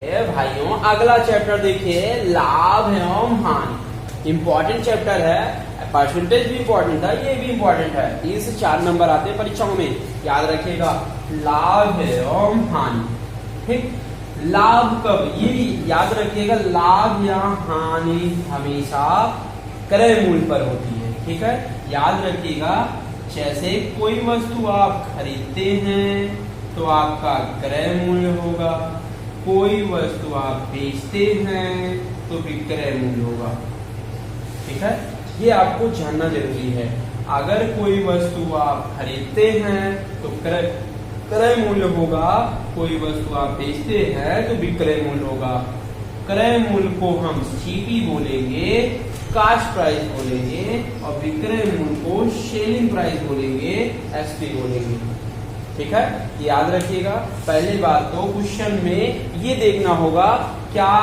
भाइयों अगला चैप्टर देखिए लाभ एवं हानि। इम्पोर्टेंट चैप्टर है, परसेंटेज भी इम्पोर्टेंट है, ये भी इम्पोर्टेंट है। 3 से 4 नंबर आते हैं परीक्षाओं में, याद रखिएगा। लाभ एवं हानि, ठीक। लाभ कब, ये भी याद रखिएगा, लाभ या हानि हमेशा क्रय मूल्य पर होती है, ठीक है। याद रखिएगा, जैसे कोई वस्तु आप खरीदते हैं तो आपका क्रय मूल्य होगा, कोई वस्तु आप बेचते हैं तो विक्रय मूल्य होगा, ठीक है। ये आपको जानना जरूरी है। अगर कोई वस्तु आप खरीदते हैं तो क्रय मूल्य होगा, कोई वस्तु आप बेचते हैं तो विक्रय मूल्य होगा। क्रय मूल्य को हम सीपी बोलेंगे, कास्ट प्राइस बोलेंगे, और विक्रय मूल्य को सेलिंग प्राइस बोलेंगे, एसपी बोलेंगे, ठीक है। याद रखिएगा। पहली बात तो क्वेश्चन में ये देखना होगा क्या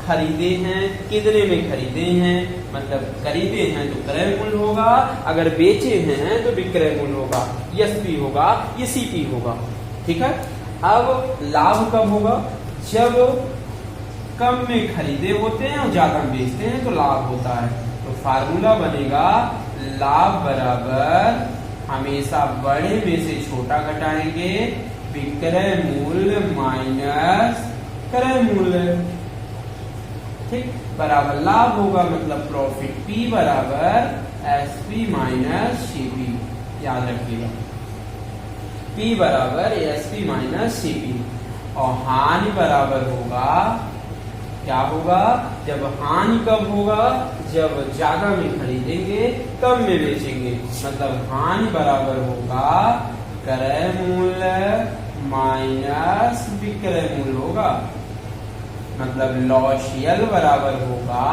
खरीदे हैं, कितने में खरीदे हैं, मतलब खरीदे हैं तो क्रय मूल्य होगा, अगर बेचे हैं तो विक्रय मूल्य होगा, एसपी होगा, ये सीपी होगा, ठीक है। अब लाभ कब होगा, जब कम में खरीदे होते हैं और ज्यादा में बेचते हैं तो लाभ होता है। तो फार्मूला बनेगा लाभ बराबर हमेशा बड़े में से छोटा घटाएंगे, विक्रय मूल्य माइनस क्रय मूल्य, ठीक, बराबर लाभ होगा, मतलब प्रॉफिट पी बराबर एसपी माइनस सीपी। याद रखिएगा, पी बराबर एसपी माइनस सीपी। और हानि बराबर होगा, क्या होगा, जब हानि कब होगा, जब ज्यादा में खरीदेंगे कम में बेचेंगे, मतलब हानि बराबर होगा क्रय मूल्य माइनस विक्रय मूल्य होगा, मतलब लॉस यल बराबर होगा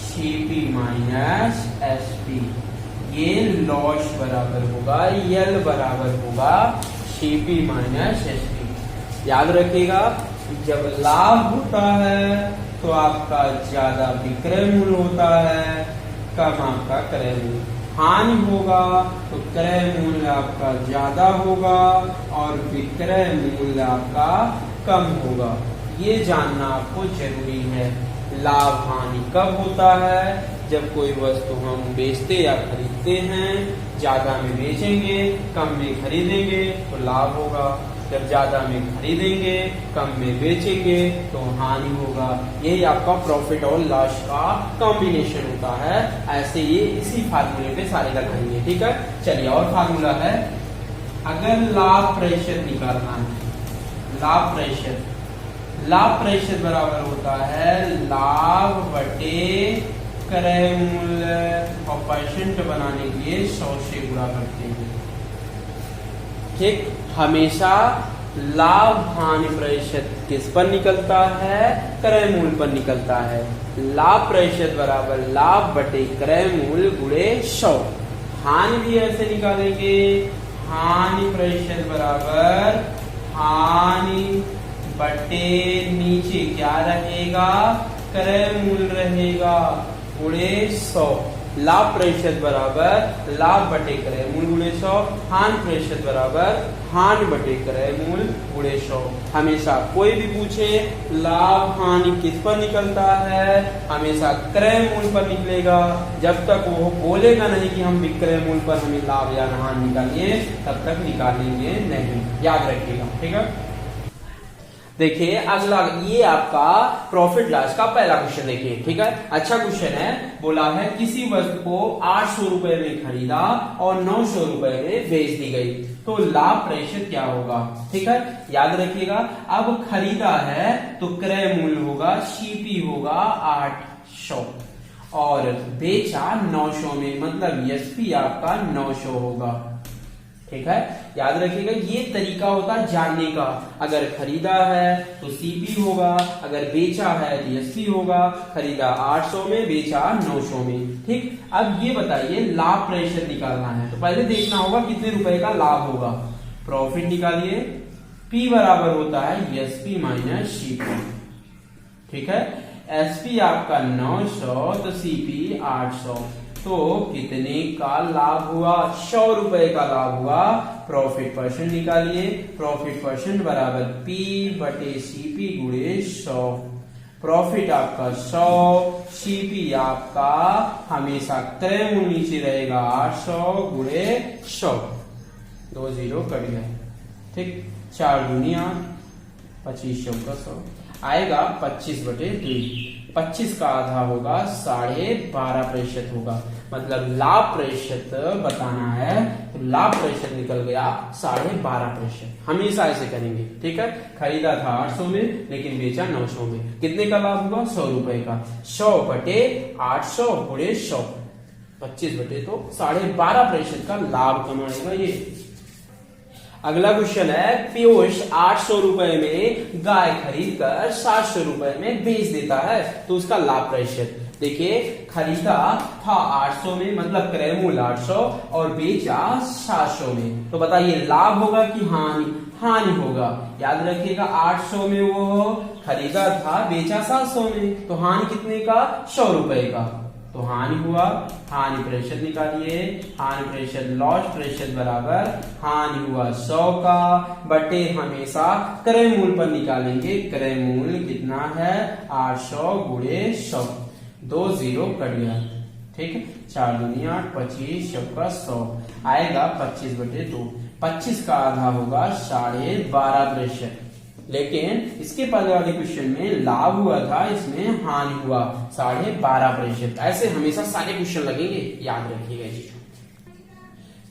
सीपी माइनस एसपी। ये लॉस बराबर होगा, यल बराबर होगा सीपी माइनस एसपी। याद रखिएगा, जब लाभ होता है तो आपका ज्यादा विक्रय मूल्य होता है, कम आपका क्रय मूल्य। हानि होगा तो क्रय मूल्य आपका ज्यादा होगा और विक्रय मूल्य आपका कम होगा। ये जानना आपको जरूरी है। लाभ हानि कब होता है, जब कोई वस्तु हम बेचते या खरीदते हैं, ज्यादा में बेचेंगे कम में खरीदेंगे तो लाभ होगा, जब ज्यादा में खरीदेंगे कम में बेचेंगे तो हानि होगा। यही आपका प्रॉफिट और लॉस का कॉम्बिनेशन होता है। ऐसे ये इसी फार्मूले पे सारे लगाएंगे, ठीक है। चलिए, और फार्मूला है, अगर लाभ प्रतिशत निकालना है, लाभ प्रतिशत बराबर होता है लाभ बटे क्रय मूल्य, और परसेंट बनाने के लिए 100 से गुणा करते हैं, ठीक। हमेशा लाभ हानि प्रतिशत किस पर निकलता है, क्रय मूल्य पर निकलता है। लाभ प्रतिशत बराबर लाभ बटे क्रय मूल्य गुणे 100। हानि भी ऐसे निकालेंगे, हानि प्रतिशत बराबर हानि बटे नीचे क्या रहेगा, क्रय मूल्य रहेगा, गुणे 100। लाभ प्रतिशत बराबर लाभ बटे क्रय मूल्य गुणे 100, हानि प्रतिशत बराबर हानि बटे क्रय मूल्य गुणे 100। हमेशा कोई भी पूछे लाभ हानि किस पर निकलता है, हमेशा क्रय मूल्य पर निकलेगा। जब तक वो बोलेगा नहीं कि हम विक्रय मूल्य पर हमें लाभ या हानि निकालिए, तब तक निकालेंगे नहीं। याद रखिएगा, ठीक है। देखिए अगला, ये आपका प्रॉफिट लॉस का पहला क्वेश्चन देखिए, ठीक है। अच्छा क्वेश्चन है। बोला है किसी वस्तु को 800 रुपए में खरीदा और 900 रुपए में बेच दी गई, तो लाभ प्रतिशत क्या होगा, ठीक है। याद रखिएगा, अब खरीदा है तो क्रय मूल्य होगा, सीपी होगा 800, और बेचा 900 में, मतलब एसपी आपका 900 होगा, ठीक है। याद रखिएगा, ये तरीका होता है जानने का। अगर खरीदा है तो सीपी होगा, अगर बेचा है तो एसपी होगा। खरीदा 800 में, बेचा 900 में, ठीक। अब ये बताइए लाभ प्रतिशत निकालना है, तो पहले देखना होगा कितने रुपए का लाभ होगा। प्रॉफिट निकालिए, पी बराबर होता है एसपी माइनस सीपी, ठीक है। एसपी आपका 900 तो सीपी 800, तो कितने का लाभ हुआ, 100 रुपए का लाभ हुआ। प्रॉफिट परसेंट निकालिए। प्रॉफिट परसेंट बराबर P बटे CP गुणे 100। प्रॉफिट आपका 100, CP आपका हमेशा क्रय मूल्य नीचे रहेगा 800 गुणे 100। 2 0 कट गया। ठीक, 4 दूनी 8, 25 चौका 100 आएगा 25 बटे 2। 25 का आधा होगा 12.5% होगा, मतलब लाभ प्रतिशत बताना है तो लाभ प्रतिशत निकल गया 12.5%। हमेशा ऐसे करेंगे। ठीक है, खरीदा था 800 में लेकिन बेचा 900 में, कितने का लाभ होगा? 100 रुपए का। 100 बटे 800 गुणे 100, 25 बटे तो 12.5% का लाभ कमाएगा ये। अगला क्वेश्चन है, पीयूष 800 रुपए में गाय खरीद कर 700 रुपए में बेच देता है तो उसका लाभ प्रतिशत। देखिए, खरीदा था 800 में, मतलब क्रय मूल्य 800 और बेचा 700 में, तो बताइए लाभ होगा कि हानि? हानि होगा। याद रखिएगा 800 में वो खरीदा था, बेचा 700 में, तो हानि कितने का? 100 रुपए का, तो हानि हुआ। हानि प्रतिशत निकालिए। हानि प्रतिशत लॉस प्रतिशत बराबर हानि हुआ 100 का बटे हमेशा क्रय मूल्य पर निकालेंगे। क्रय मूल्य कितना है? 800 गुणे 100। 2 0 कट गया। ठीक है, 4 दूनी 8, 25 चौका 100 आएगा 25 बटे 2। 25 का आधा होगा 12.5%, लेकिन इसके पहले वाले क्वेश्चन में लाभ हुआ था, इसमें हानि हुआ 12.5%। ऐसे हमेशा सारे क्वेश्चन लगेंगे, याद रखिएगा जी।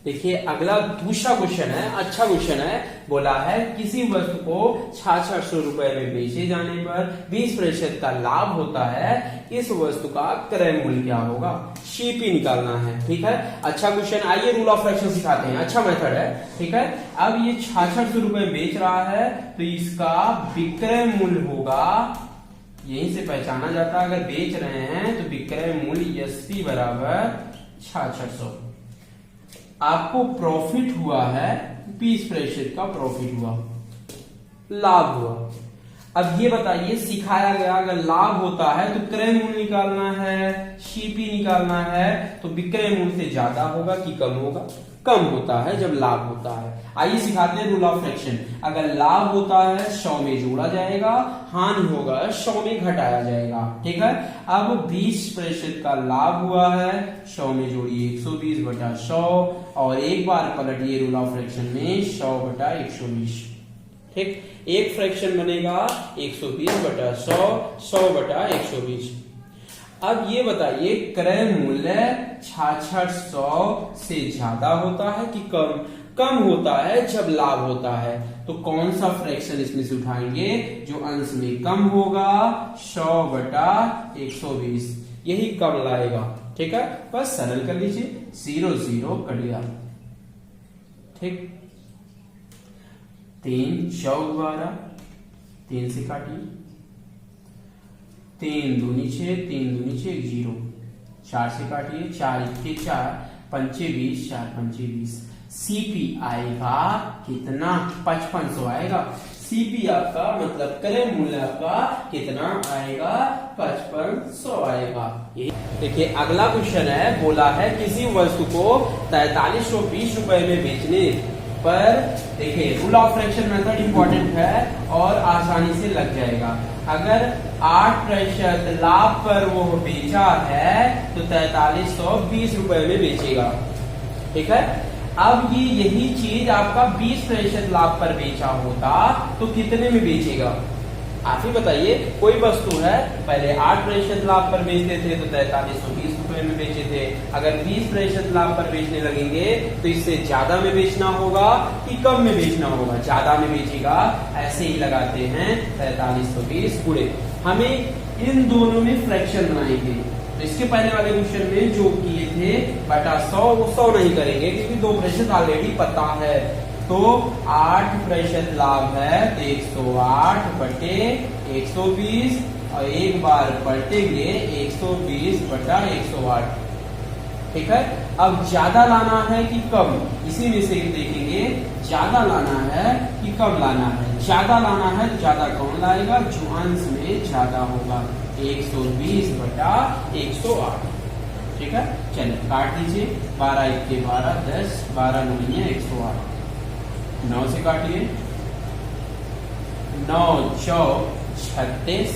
देखिए, अगला दूसरा क्वेश्चन है, अच्छा क्वेश्चन है। बोला है किसी वस्तु को 600 रुपए में बेचे जाने पर 20% का लाभ होता है, इस वस्तु का क्रय मूल्य क्या होगा? CP निकालना है। ठीक है, अच्छा क्वेश्चन। आइए रूल ऑफ फ्रैक्शन सिखाते हैं, अच्छा मेथड है। ठीक है, अब ये 600 रुपए बेच रहा है तो इसका विक्रय मूल्य होगा, यहीं से पहचाना जाता है, अगर बेच रहे हैं तो विक्रय मूल्य SP बराबर 600। आपको प्रॉफिट हुआ है 20% का प्रॉफिट हुआ, लाभ हुआ। अब ये बताइए, सिखाया गया अगर लाभ होता है तो क्रय मूल्य निकालना है, CP निकालना है, तो विक्रय मूल्य से ज्यादा होगा कि कम होगा? कम होता है जब लाभ होता है। आइए सिखाते हैं रूल ऑफ फ्रैक्शन। अगर लाभ होता है 100 में जोड़ा जाएगा, हानि होगा 100 में घटाया जाएगा। ठीक है, अब 20% का लाभ हुआ है, 100 में जोड़िए 120 बटा 100 और एक बार पलटिए रूल ऑफ फ्रैक्शन में 100 बटा 120। ठीक, एक फ्रैक्शन बनेगा 120 बटा 100, 100 बटा 120। अब ये बताइए, क्रय मूल्य 600 से ज्यादा होता है कि कम? कम होता है जब लाभ होता है, तो कौन सा फ्रैक्शन इसमें से उठाएंगे जो अंश में कम होगा? 100 बटा 120, यही कम लाएगा। ठीक है, बस सरल कर लीजिए। 0 0 कट गया। ठीक, 3 चौक 12, 3 से काटिए, 3 दूनी 6, 3 दूनी 6 0, 4 से काटिए, 4 1 4, 5 20, 4 5 20। CP आएगा कितना? 5500 आएगा। CP आपका मतलब क्रय मूल्य आपका कितना आएगा? 5500 आएगा। देखिए, अगला क्वेश्चन है, बोला है किसी वस्तु को 4320 रुपए में बेचने पर, देखिए rule of fraction method important है और आसानी से लग जाएगा। अगर 8% लाभ पर वो बेचा है तो 4320 रुपए में बेचेगा। ठीक है, अब ये यही चीज आपका 20% लाभ पर बेचा होता तो कितने में बेचेगा? आप ही बताइए। कोई वस्तु है, पहले 8% लाभ पर बेचते थे तो 4320 रुपए में बेचे थे, अगर 20% लाभ पर बेचने लगेंगे तो इससे ज्यादा में बेचना होगा कि कम में बेचना होगा? ज्यादा में बेचेगा। ऐसे ही लगाते हैं 4320 गुणे, हमें इन दोनों में फ्रैक्शन बनाएंगे। तो इसके पहले वाले क्वेश्चन में जो किए थे बटा 100, वो 100 नहीं करेंगे क्योंकि 2% ऑलरेडी पता है। तो 8% लाभ है तो 108 बटे 120 और एक बार पलटेंगे 120 बटा 108। ठीक है, अब ज्यादा लाना है कि कम? इसी में से देखेंगे, ज्यादा लाना है कि कम लाना है? ज्यादा लाना है तो ज्यादा कौन लाएगा? जो अंश में ज्यादा होगा, 120 बटा 108। ठीक है, चलिए काट दीजिए। 12 1 12 10, 12 9 108। 9 से काटिए, 9 चौक 36,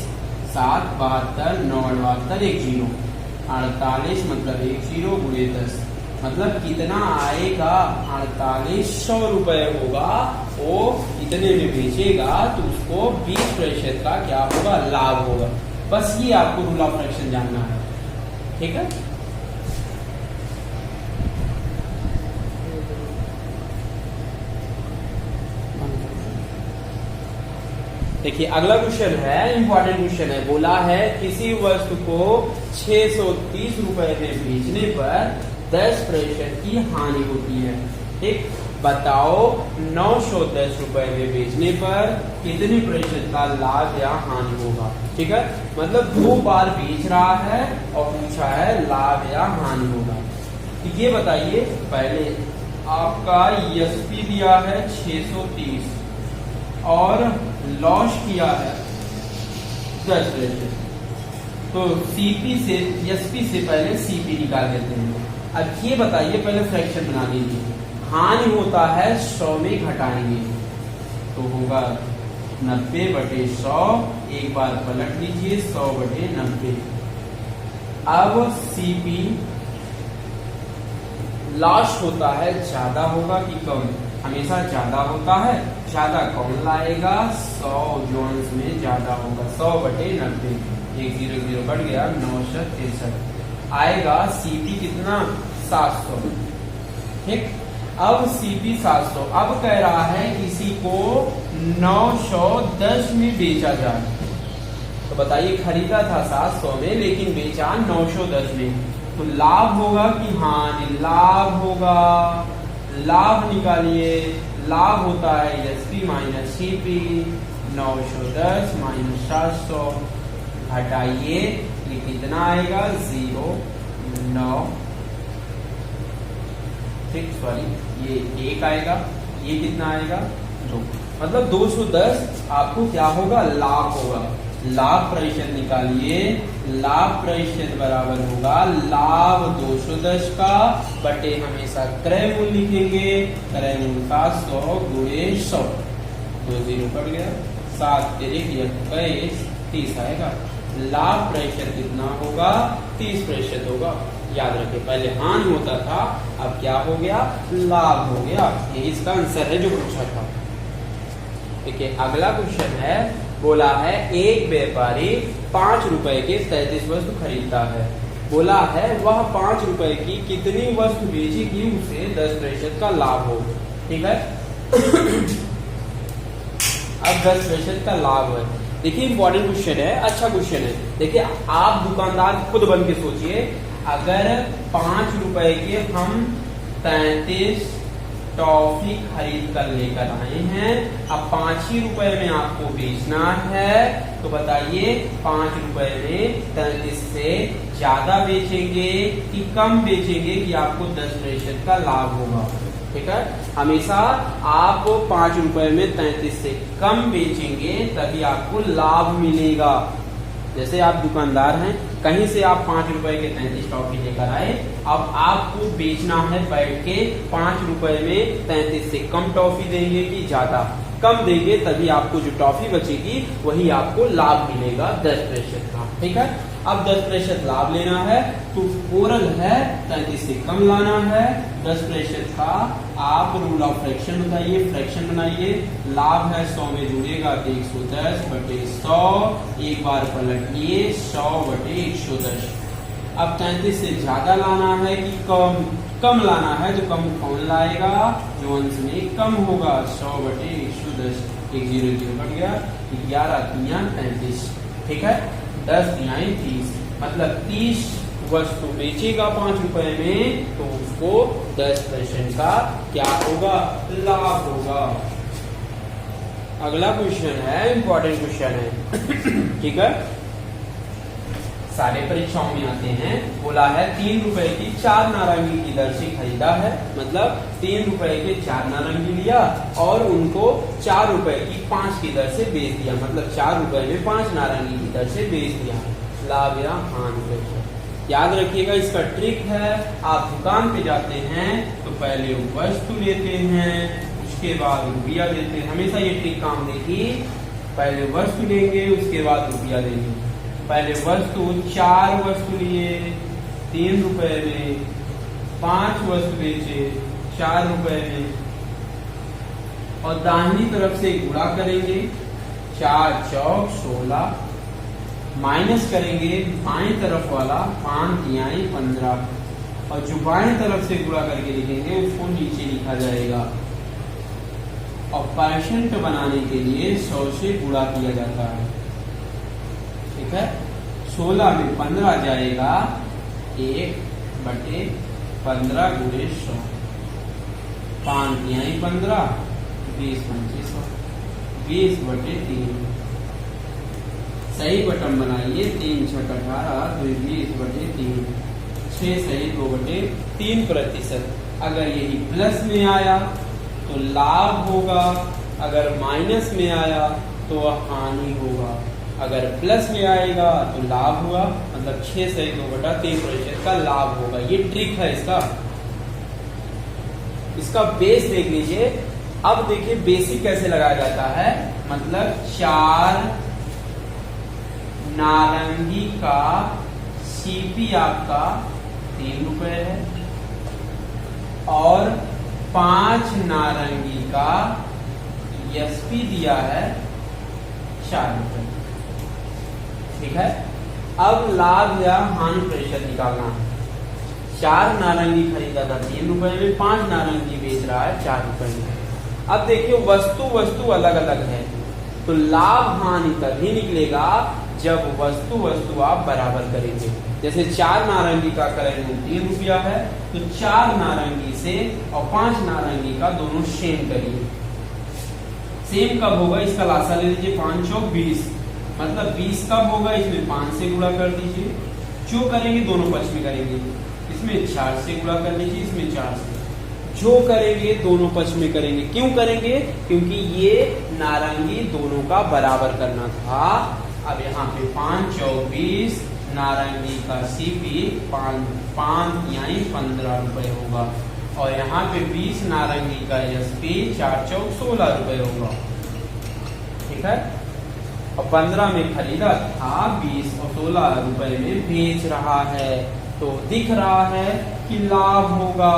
7 72, 9 78 1 0, 48 मतलब 1 0 गुणे 10 मतलब कितना आएगा 4800 रुपए होगा। वो इतने में बेचेगा तो उसको 20% का क्या होगा, लाभ होगा। बस ये आपको रूल ऑफ फ्रैक्शन जानना है, ठीक है। देखिए अगला क्वेश्चन है, इंपॉर्टेंट क्वेश्चन है। बोला है किसी वस्तु को 630 रुपए में बेचने पर 10% की हानि होती है, ठीक। बताओ 910 रुपए में बेचने पर कितने प्रतिशत का लाभ या हानि होगा, ठीक है। मतलब 2 बार बेच रहा है और पूछा है लाभ या हानि होगा। तो ये बताइए, पहले आपका एसपी दिया है 630 और लॉस किया है 10%, तो सीपी से एसपी से पहले सीपी निकाल देते हैं। अब ये बताइए, पहले फ्रैक्शन बना लीजिए। हानि होता है 100 में घटाएंगे तो होगा 90/100, एक बार पलट लीजिए 100/90। अब सीपी लॉस होता है ज्यादा होगा कि कम, हमेशा ज्यादा होता है। ज्यादा कौन लाएगा, 100 जो अंश में ज्यादा होगा, 100/90, 1 0 0 बढ़ गया 963 आएगा। सीपी कितना, 700, ठीक। अब सीपी 700, अब कह रहा है किसी को 910 में बेचा जाए, तो बताइए खरीदा था 700 में लेकिन बेचा 910 में, तो लाभ होगा कि हानि, लाभ होगा। लाभ निकालिए, लाभ होता है एसपी माइनस सीपी, 910 माइनस 700 घटाइए, ये कितना आएगा 0 9, ठीक, सॉरी ये 1 आएगा, ये कितना आएगा 2, मतलब 210 आपको क्या होगा, लाभ होगा। लाभ प्रतिशत निकालिए, लाभ प्रतिशत बराबर होगा लाभ 210 का बटे हमेशा क्रय मूल्य लिखेंगे, क्रय मूल्य का 100 गुणे 100, 2 0 कट गया, 7 3 21 30 आएगा। लाभ प्रतिशत कितना होगा, 30% होगा। याद रखें, पहले हानि होता था, अब क्या हो गया, लाभ हो गया। ये इसका आंसर है जो पूछा था। देखिए अगला क्वेश्चन है, बोला है एक व्यापारी 5 रुपए के 33 वस्तु खरीदता है। बोला है वह 5 रुपए की कितनी वस्तु बेचेगी उसे 10% का लाभ हो, ठीक है। अब 10% का लाभ है। देखिए इंपॉर्टेंट क्वेश्चन है, अच्छा क्वेश्चन है। देखिए आप दुकानदार खुद बन के सोचिए, अगर 5 रुपए के हम 33 टॉफी खरीद कर लेकर आए हैं, अब 5 ही रुपए में आपको बेचना है, तो बताइए 5 रुपए में 33 से ज्यादा बेचेंगे कि कम बेचेंगे कि आपको 10% का लाभ होगा, ठीक है। हमेशा आप 5 रुपए में 33 से कम बेचेंगे तभी आपको लाभ मिलेगा। जैसे आप दुकानदार हैं, कहीं से आप 5 रुपए के 33 टॉफी लेकर आए, अब आपको बेचना है बैठ के 5 रुपए में 33 से कम टॉफी देंगे कि ज्यादा, कम देंगे तभी आपको जो टॉफी बचेगी वही आपको लाभ मिलेगा 10% का, ठीक है। अब 10% लाभ लेना है तो ओरल है 33 से कम लाना है 10% का। आप रूल ऑफ फ्रैक्शन बताइए, फ्रैक्शन बनाइए। लाभ है 100 में जुड़ेगा तो 110/100, एक बार पलटिए 100/110। अब 33 से ज्यादा लाना है कि कम लाना है, तो कम कौन लाएगा, जो अंश में कम होगा 100/110, 1 0 0 कट गया, 11 3 33, ठीक है। 10 3 30, मतलब 30 वस्तु बेचेगा 5 रुपए में तो उसको 10% का क्या होगा, लाभ होगा। अगला क्वेश्चन है, इंपॉर्टेंट क्वेश्चन है, ठीक है। सारे परीक्षाओं में आते हैं। बोला है 3 रुपए की 4 नारंगी की दर से खरीदा है, मतलब 3 रुपए के 4 नारंगी लिया और उनको 4 रुपए की 5 की दर से बेच दिया, मतलब 4 रुपए में 5 नारंगी की दर से बेच दिया। लाभ या हानि। याद रखिएगा इसका ट्रिक है, आप दुकान पे जाते हैं तो पहले वस्तु लेते हैं, उसके बाद रुपया देते हैं। हमेशा ये ट्रिक काम देगी, पहले वस्तु लेंगे उसके बाद रुपया देंगे। पहले वस्तु 4 वस्तु लिए 3 रुपए में, 5 वस्तु बेचे 4 रुपए में, और दाहिनी तरफ से गुणा करेंगे 4 चौक 16, माइनस करेंगे बाएं तरफ वाला 5 तिहाई 15, और जो बाएं तरफ से गुणा करके लिखेंगे उसको नीचे लिखा जाएगा। और परसेंट बनाने के लिए 100 से गुणा किया जाता है। ठीक है, 16 में 15 जाएगा 1/15 गुणे 100, 5 तिहाई 15, 20 25 20/3। सही बटन बनाइए, 3 छक 18, 20/3, 6 सही 2/3%। अगर यही प्लस में आया तो लाभ होगा, अगर माइनस में आया तो हानि होगा। अगर प्लस में आएगा तो लाभ हुआ, मतलब 6 सही 2/3% का लाभ होगा। ये ट्रिक है इसका बेस देख लीजिए। अब देखिए बेसिक कैसे लगाया जाता है, मतलब 4 नारंगी का सीपी आपका 3 रुपए है, और 5 नारंगी का एसपी दिया है 4 रुपए। ठीक है, अब लाभ या हानि प्रतिशत निकालना। 4 नारंगी खरीदा था 3 रुपए में, 5 नारंगी बेच रहा है 4 रुपए में। अब देखिए वस्तु अलग अलग है, तो लाभ हानि तभी निकलेगा जब वस्तु आप बराबर करेंगे। जैसे 4 नारंगी का क्रय मूल्य 3 रुपया है, तो 4 नारंगी से और 5 नारंगी का दोनों सेम करिए। सेम कब होगा, इसका लासा ले लीजिए, 5 चौक 20, मतलब 20 कब होगा, इसमें 5 से गुणा कर दीजिए। जो करेंगे दोनों पक्ष में करेंगे, इसमें 4 से गुणा कर लीजिए, इसमें 4 से। जो करेंगे दोनों पक्ष में करेंगे। क्यों करेंगे, क्योंकि ये नारंगी दोनों का बराबर करना था। अब यहाँ पे 5 चौक 20, नारंगी का सीपी 5 यानी 15 रुपए होगा, और यहाँ पे 20 नारंगी का एसपी 4 चौक 16 रुपए होगा। ठीक है, और 15 में खरीदा था 20 और 16 रुपए में बेच रहा है, तो दिख रहा है कि लाभ होगा।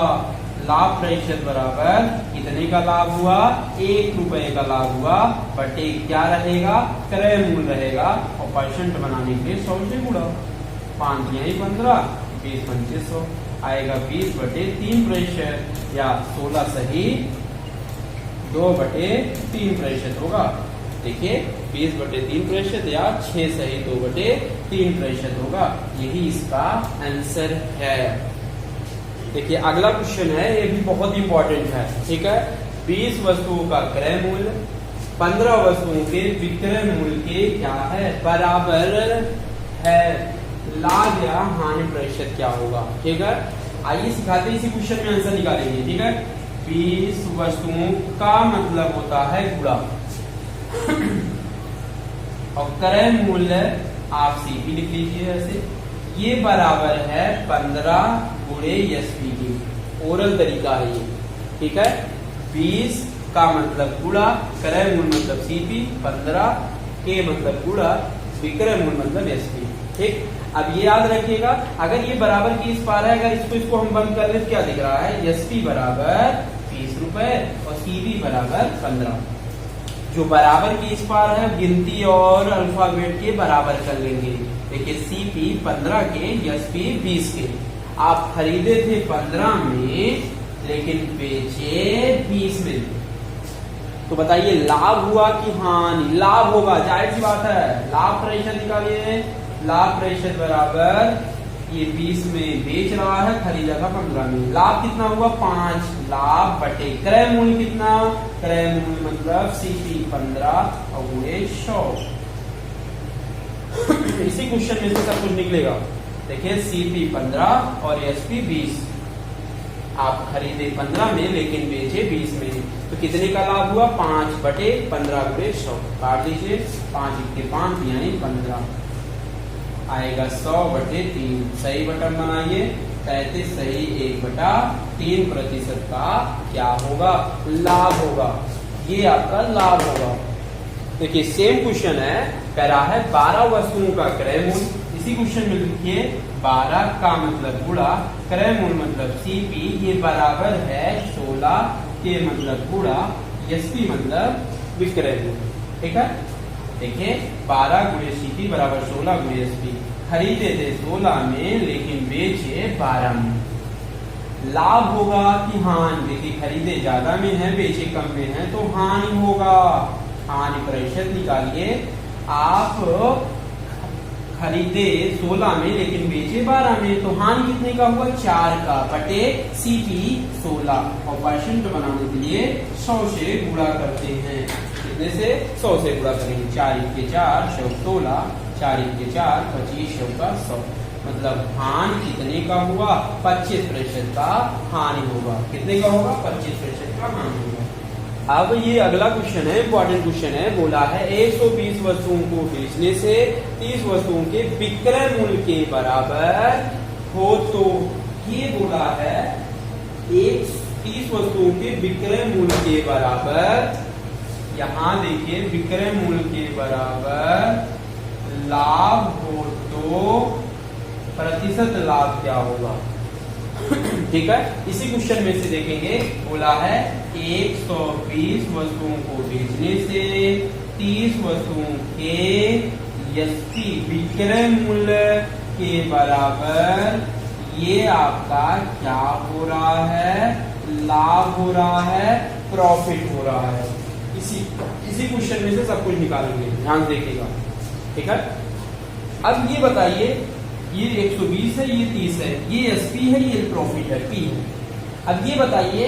लाभ प्रतिशत बराबर कितने का लाभ हुआ, 1 रुपए का लाभ हुआ, बटे क्या रहेगा, क्रय मूल्य रहेगा, और परसेंट बनाने के लिए 100 से गुणा, 5 यानी 15, 20 2500 आएगा 20/3%, या 16 सही 2/3% होगा। देखिए 20/3% या 6 सही 2/3% होगा। यही इसका आंसर है। देखिए अगला क्वेश्चन है, ये भी बहुत इंपॉर्टेंट है। ठीक है, 20 वस्तुओं का क्रय मूल्य 15 वस्तुओं के विक्रय मूल्य के क्या है, बराबर है। लाभ या हानि प्रतिशत क्या होगा। ठीक है, आइए सिखाते हैं, इसी क्वेश्चन में आंसर निकालेंगे। ठीक है, 20 वस्तुओं का मतलब होता है गुणा, और क्रय मूल्य आप सीपी लिख लीजिए ऐसे, ये बराबर है 15 गुणे एसपी की। ओरल तरीका है ये। ठीक है, 20 का मतलब गुणा, क्रय मूल्य मतलब सीपी, 15 के मतलब गुणा, विक्रय मूल्य मतलब एसपी। ठीक, अब ये याद रखिएगा, अगर ये बराबर की इस पार है, अगर इसको हम बंद कर ले तो क्या दिख रहा है, एसपी बराबर 20 रुपए और सीपी बराबर 15। जो बराबर की इस पार है, गिनती और अल्फाबेट के बराबर कर लेंगे। देखिए सीपी 15 के, एसपी 20 के। आप खरीदे थे 15 में लेकिन बेचे 20 में, तो बताइए लाभ हुआ कि हानि। लाभ होगा, जाहिर सी बात है। लाभ प्रतिशत निकालिए, लाभ प्रतिशत बराबर ये 20 में बेच रहा है, खरीदा था 15 में, लाभ कितना हुआ 5, लाभ बटे क्रय मूल्य कितना, क्रय मूल्य मतलब सीपी 15 और गुणे 100। इसी क्वेश्चन में से सब कुछ निकलेगा। देखिए सीपी 15 और एसपी 20, आप खरीदे 15 में लेकिन बेचे 20 में, तो कितने का लाभ हुआ 5 बटे 15 गुणे 100। काट दीजिए, 5 के 5 यानी 15 आएगा 100/3। सही बटन बनाइए, 33 सही 1/3% का क्या होगा, लाभ होगा। ये आपका लाभ होगा। देखिए सेम क्वेश्चन है, कह रहा है 12 वस्तुओं का क्रय मूल्य। इसी क्वेश्चन में लिखिए 12 का मतलब गुणा क्रय मूल्य मतलब सीपी, ये बराबर है 16 के मतलब गुणा एसपी मतलब विक्रय मूल्य। ठीक है, देखिए 12 गुणे सीपी बराबर 16 गुणे एसपी। खरीदे थे 16 में लेकिन बेचे 12 में। लाभ होगा कि हानि, देखिए खरीदे ज्यादा में है बेचे कम में है तो हानि होगा। हानि प्रतिशत निकालिए। आप खरीदे 16 में लेकिन बेचे 12 में तो हानि कितने का हुआ, 4 का बटे सीपी 16। और परसेंट बनाने के लिए 100 से गुणा करते हैं। कितने से, 100 से गुणा करेंगे। 4 के 4 16, 4 के 4 25 का 100। मतलब हानि कितने का हुआ, 25% का हानि होगा। कितने का होगा, 25% का हानि होगा। अब ये अगला क्वेश्चन है, इंपॉर्टेंट क्वेश्चन है। बोला है 120 वस्तुओं को बेचने से 30 वस्तुओं के विक्रय मूल्य के बराबर हो तो। ये बोला है 30 वस्तुओं के विक्रय मूल्य के बराबर, यहां देखिए विक्रय मूल्य के बराबर लाभ हो तो प्रतिशत लाभ क्या होगा। ठीक है, इसी क्वेश्चन में से देखेंगे। बोला है 120 वस्तुओं को बेचने से 30 वस्तुओं के एसपी विक्रय मूल्य के बराबर, ये आपका क्या हो रहा है, लाभ हो रहा है, प्रॉफिट हो रहा है। इसी क्वेश्चन में से सब कुछ निकालेंगे, ध्यान देखिएगा। ठीक है, अब ये बताइए, ये 120 है, ये 30 है, ये एसपी है, ये प्रॉफिट है, पी है। अब ये बताइए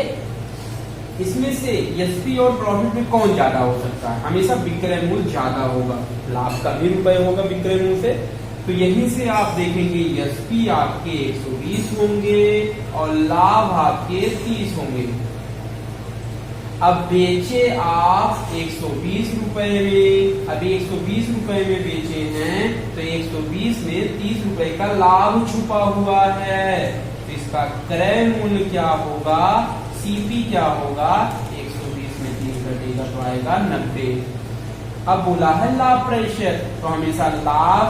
इसमें से एसपी और प्रॉफिट में कौन ज्यादा हो सकता है। हमेशा विक्रय मूल्य ज्यादा होगा, लाभ का भी रुपए होगा विक्रय मूल्य से। तो यहीं से आप देखेंगे एसपी आपके 120 होंगे और लाभ आपके 30 होंगे। अब बेचे आप 120 रुपए में, अभी 120 रुपए में बेचे हैं तो 120 में 30 रुपए का लाभ छुपा हुआ है। तो इसका क्रय मूल्य क्या होगा, सीपी क्या होगा, 120 में 30 घटेगा तो आएगा 90। अब बोला है लाभ प्रतिशत, तो हमेशा लाभ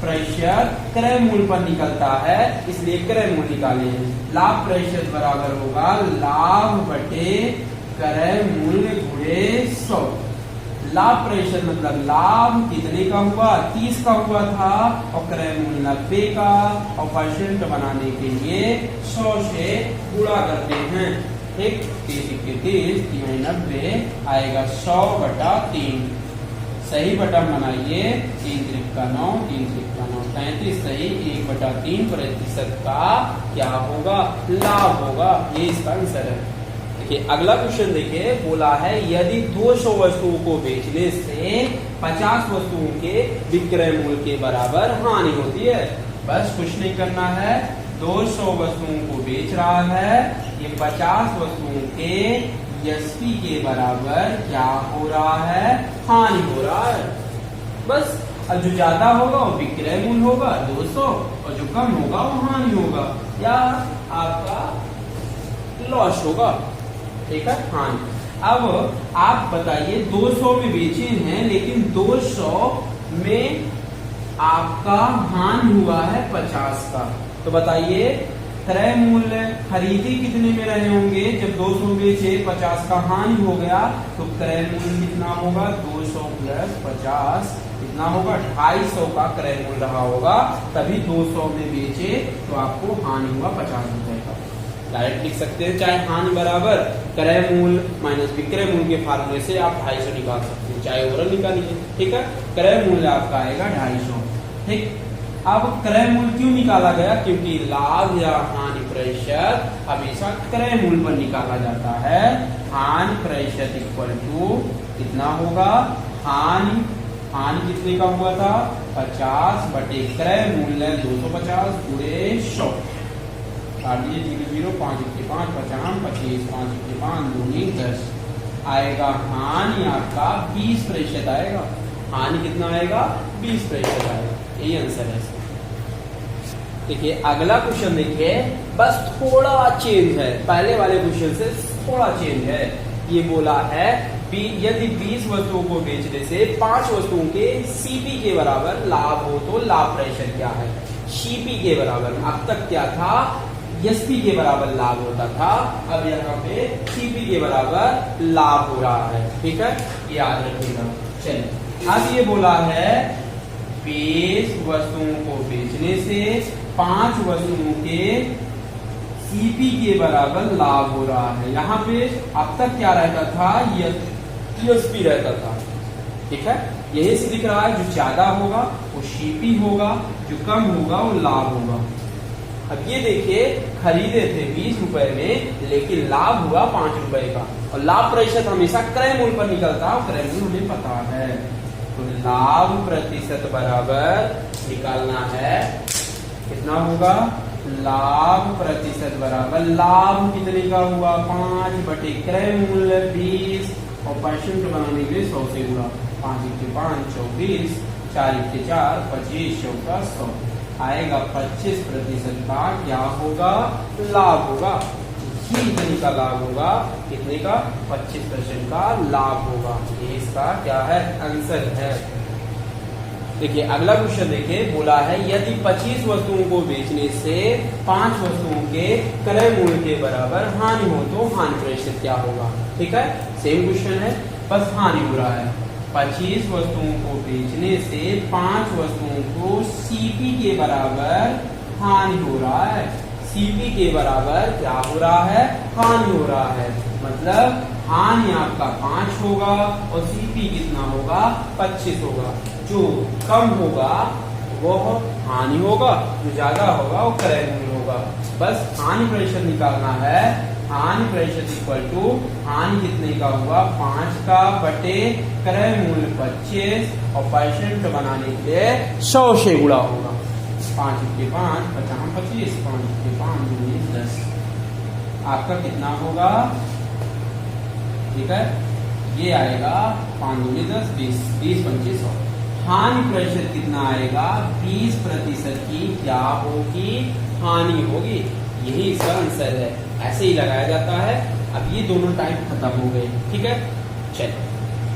प्रतिशत क्रय मूल्य पर निकलता है, इसलिए क्रय मूल्य निकाले हैं। लाभ प्रतिशत बराबर होगा लाभ बटे क्रय मूल्य गुणे 100। लाभ प्रतिशत मतलब लाभ कितने का हुआ, 30 का हुआ था और क्रय मूल्य 90 का, और परसेंट बनाने के लिए 100 से गुणा करते हैं। ठीक, 30 3 90 आएगा 100/3। सही बटन बनाइए, 3 त्रिक का 9, 3 त्रिक का 9, 35 सही 1/3% का क्या होगा, लाभ होगा। ये इसका आंसर है। देखिए अगला क्वेश्चन देखिए, बोला है यदि 200 वस्तुओं को बेचने से 50 वस्तुओं के विक्रय मूल्य के बराबर हानि होती है। बस कुछ नहीं करना है, 200 वस्तुओं को बेच रहा है, ये 50 वस्तुओं के एसपी के बराबर क्या हो रहा है, हानि हो रहा है। बस अब जो ज्यादा होगा वो विक्रय मूल्य होगा 200 और जो कम होगा वो हानि होगा या आपका लॉस होगा। ठीक है, हानि। अब आप बताइए 200 में बेचे हैं लेकिन 200 में आपका हानि हुआ है 50 का। तो बताइए क्रय मूल्य खरीदे कितने में रहे होंगे, जब 200 बेचे 50 का हानि हो गया तो क्रय मूल्य कितना होगा, 200 + 50 कितना होगा, 250 का क्रय मूल्य रहा होगा। तभी 200 में बेचे तो आपको हानि हुआ 50 रुपए का। डायरेक्ट लिख सकते हैं, चाहे हानि बराबर क्रय मूल्य माइनस विक्रय मूल्य के फार्मूले से आप 250 निकाल सकते हैं, चाहे ओवरऑल निकालिए। ठीक है, क्रय मूल्य आपका आएगा 250। ठीक, अब क्रय मूल्य क्यों निकाला गया, क्योंकि लाभ या हानि प्रतिशत हमेशा क्रय मूल्य पर निकाला जाता है। हानि प्रतिशत इक्वल टू कितना होगा, हानि कितने का हुआ था, 50 बटे क्रय मूल्य 250 गुणे 100। काट लीजिए 0 0 5 1 5 50 25 5 1 5 2 10 आएगा। हानि आपका 20% आएगा। हानि कितना आएगा, 20% आएगा। यही आंसर है। देखिए अगला क्वेश्चन देखिए, बस थोड़ा चेंज है, पहले वाले क्वेश्चन से थोड़ा चेंज है। ये बोला है यदि 20 वस्तुओं को बेचने से 5 वस्तुओं के सीपी के बराबर लाभ हो तो लाभ प्रेशर क्या है। सीपी के बराबर, अब तक क्या था, एसपी के बराबर लाभ होता था, अब यहाँ पे सीपी के बराबर लाभ हो रहा है। ठीक है, याद रखिएगा। चलिए अब ये बोला है 20 वस्तुओं को बेचने से 5 वस्तुओं के सीपी के बराबर लाभ हो रहा है। यहाँ पे अब तक क्या रहता था, यूएसपी रहता था। ठीक है, यही से दिख रहा है, जो ज्यादा होगा वो सीपी होगा, जो कम होगा वो लाभ होगा। अब ये देखिए खरीदे थे 20 रुपए में, लेकिन लाभ हुआ 5 रुपए का, और लाभ प्रतिशत हमेशा क्रय मूल्य पर निकलता है, क्रय मूल्य हमें पता है। तो लाभ प्रतिशत बराबर निकालना है, कितना होगा, लाभ प्रतिशत बराबर लाभ कितने का हुआ 5 बटे क्रय मूल्य 20, और परसेंट बनाने के लिए 100 से गुणा, 5 के 5 24, 4 के 4 25, 100 का 100 आएगा। 25% का क्या होगा, लाभ होगा। ये कितने का लाभ होगा, कितने का, 25% का लाभ होगा। ये इसका क्या है, आंसर है। देखिए अगला क्वेश्चन देखिए, बोला है यदि 25 वस्तुओं को बेचने से 5 वस्तुओं के क्रय मूल्य के बराबर हानि हो तो हानि प्रतिशत क्या होगा। ठीक है, सेम क्वेश्चन है, बस हानि हो रहा है। 25 वस्तुओं को बेचने से 5 वस्तुओं को सीपी के बराबर हानि हो रहा है। सीपी के बराबर क्या हो रहा है, हानि हो रहा है, मतलब हानि आपका 5 होगा और सीपी कितना होगा, 25 होगा। जो कम होगा वो हानि होगा, जो ज्यादा होगा वो क्रय मूल्य होगा। बस हानि प्रतिशत निकालना है, हानि प्रतिशत इक्वल टू हानि कितने का हुआ, 5 का बटे क्रय मूल्य 25, और परसेंट बनाने के लिए 100 से गुणा होगा। 5 के 5 50 25, 5 के 5 10, आपका कितना होगा, ठीक है, ये आएगा 5 दूनी 10, 20 20 25 100। हानि प्रतिशत कितना आएगा, 20% की क्या होगी, हानि होगी। यही इसका आंसर है, ऐसे ही लगाया जाता है। अब ये दोनों टाइप खत्म हो गए। ठीक है, चलिए